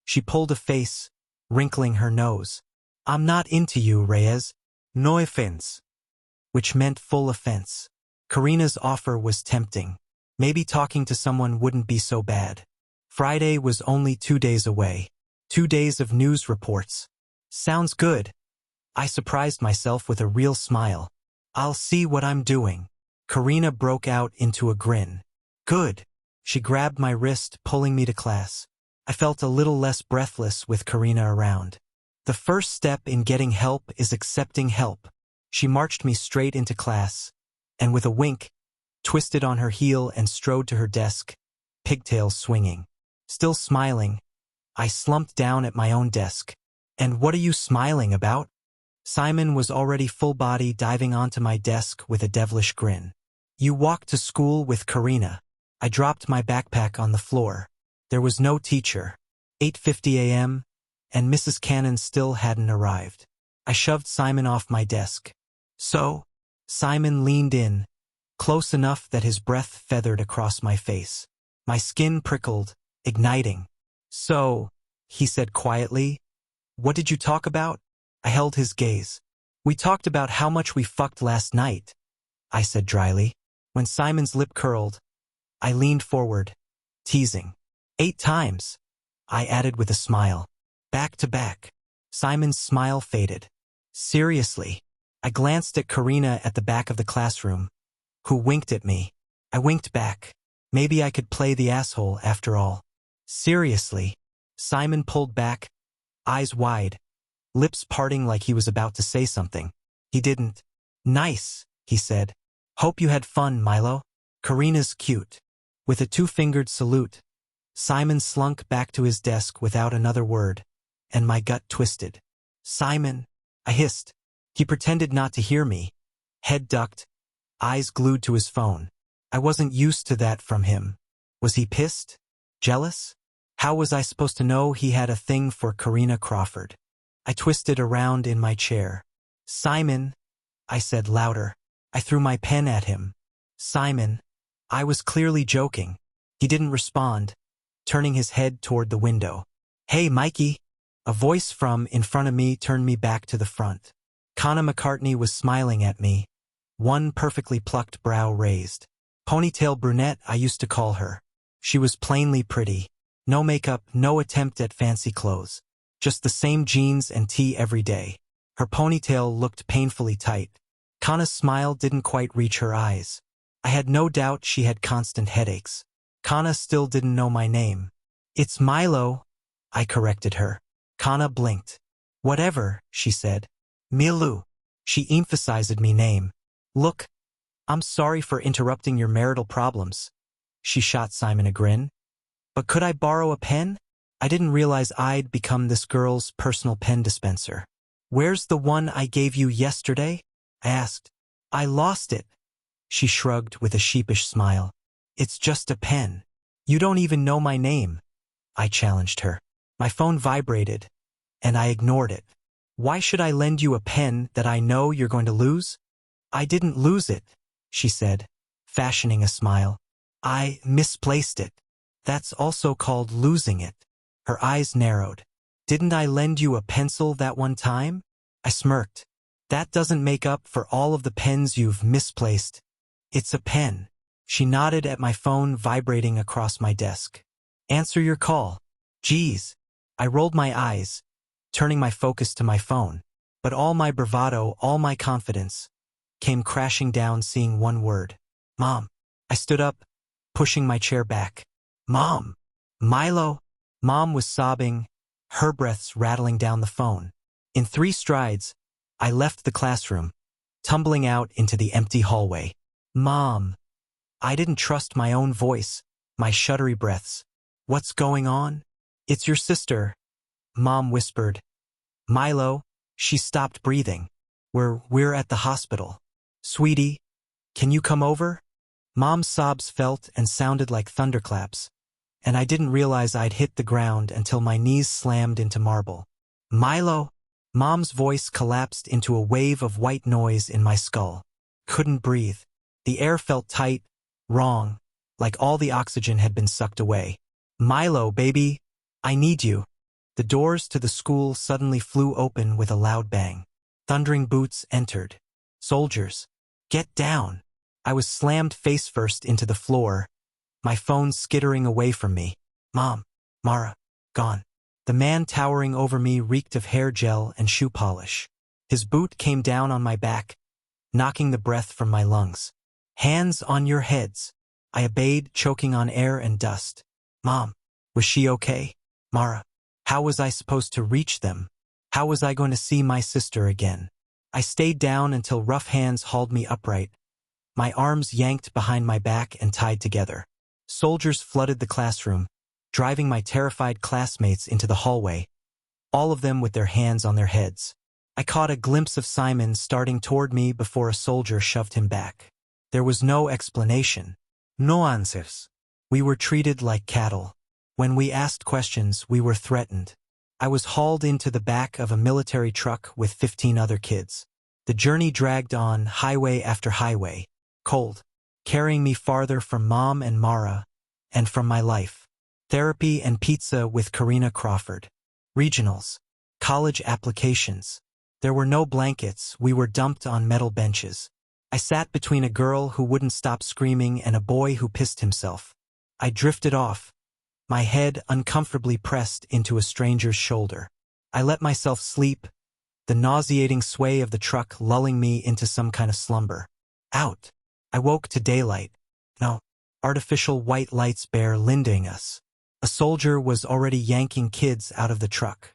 She pulled a face, wrinkling her nose. I'm not into you, Reyes. No offense. Which meant full offense. Karina's offer was tempting. Maybe talking to someone wouldn't be so bad. Friday was only 2 days away. 2 days of news reports. Sounds good. I surprised myself with a real smile. I'll see what I'm doing. Karina broke out into a grin. Good. She grabbed my wrist, pulling me to class. I felt a little less breathless with Karina around. The first step in getting help is accepting help. She marched me straight into class, and with a wink, twisted on her heel and strode to her desk, pigtails swinging. Still smiling, I slumped down at my own desk. And what are you smiling about? Simon was already full body diving onto my desk with a devilish grin. You walked to school with Karina. I dropped my backpack on the floor. There was no teacher. 8:50 a.m., and Mrs. Cannon still hadn't arrived. I shoved Simon off my desk. So? Simon leaned in, close enough that his breath feathered across my face. My skin prickled, igniting. So, he said quietly, what did you talk about? I held his gaze. We talked about how much we fucked last night, I said dryly. When Simon's lip curled, I leaned forward, teasing. 8 times, I added with a smile. Back to back. Simon's smile faded. Seriously. I glanced at Karina at the back of the classroom, who winked at me. I winked back. Maybe I could play the asshole after all. Seriously. Simon pulled back, eyes wide, lips parting like he was about to say something. He didn't. Nice, he said. Hope you had fun, Milo. Karina's cute. With a 2-fingered salute, Simon slunk back to his desk without another word, and my gut twisted. Simon, I hissed. He pretended not to hear me, head ducked, eyes glued to his phone. I wasn't used to that from him. Was he pissed? Jealous? How was I supposed to know he had a thing for Karina Crawford? I twisted around in my chair. Simon, I said louder. I threw my pen at him. Simon. I was clearly joking. He didn't respond, turning his head toward the window. Hey, Mikey. A voice from in front of me turned me back to the front. Connor McCartney was smiling at me, one perfectly plucked brow raised. Ponytail brunette, I used to call her. She was plainly pretty. No makeup, no attempt at fancy clothes. Just the same jeans and tee every day. Her ponytail looked painfully tight. Kanna's smile didn't quite reach her eyes. I had no doubt she had constant headaches. Kanna still didn't know my name. It's Milo, I corrected her. Kanna blinked. Whatever, she said. Milu. She emphasized me name. Look, I'm sorry for interrupting your marital problems. She shot Simon a grin. But could I borrow a pen? I didn't realize I'd become this girl's personal pen dispenser. Where's the one I gave you yesterday? I asked. I lost it. She shrugged with a sheepish smile. It's just a pen. You don't even know my name. I challenged her. My phone vibrated, and I ignored it. Why should I lend you a pen that I know you're going to lose? I didn't lose it, she said, fashioning a smile. I misplaced it. That's also called losing it. Her eyes narrowed. Didn't I lend you a pencil that one time? I smirked. That doesn't make up for all of the pens you've misplaced. It's a pen. She nodded at my phone vibrating across my desk. Answer your call. Geez. I rolled my eyes, turning my focus to my phone. But all my bravado, all my confidence, came crashing down seeing one word. Mom. I stood up, pushing my chair back. Mom. Milo. Mom was sobbing, her breaths rattling down the phone. In 3 strides, I left the classroom, tumbling out into the empty hallway. Mom. I didn't trust my own voice, my shuddery breaths. What's going on? It's your sister, Mom whispered. Milo. She stopped breathing. We're at the hospital. Sweetie, can you come over? Mom's sobs felt and sounded like thunderclaps, and I didn't realize I'd hit the ground until my knees slammed into marble. Milo. Mom's voice collapsed into a wave of white noise in my skull. Couldn't breathe. The air felt tight, wrong, like all the oxygen had been sucked away. Milo, baby, I need you. The doors to the school suddenly flew open with a loud bang. Thundering boots entered. Soldiers, get down! I was slammed face first into the floor, my phone skittering away from me. Mom, Mara, gone. The man towering over me reeked of hair gel and shoe polish. His boot came down on my back, knocking the breath from my lungs. Hands on your heads. I obeyed, choking on air and dust. Mom, was she okay? Mara, how was I supposed to reach them? How was I going to see my sister again? I stayed down until rough hands hauled me upright, my arms yanked behind my back and tied together. Soldiers flooded the classroom, driving my terrified classmates into the hallway, all of them with their hands on their heads. I caught a glimpse of Simon starting toward me before a soldier shoved him back. There was no explanation. No answers. We were treated like cattle. When we asked questions, we were threatened. I was hauled into the back of a military truck with 15 other kids. The journey dragged on, highway after highway, cold, carrying me farther from Mom and Mara, and from my life. Therapy and pizza with Karina Crawford. Regionals. College applications. There were no blankets, we were dumped on metal benches. I sat between a girl who wouldn't stop screaming and a boy who pissed himself. I drifted off, my head uncomfortably pressed into a stranger's shoulder. I let myself sleep, the nauseating sway of the truck lulling me into some kind of slumber. Out. I woke to daylight. No, artificial white lights bare linding us. A soldier was already yanking kids out of the truck.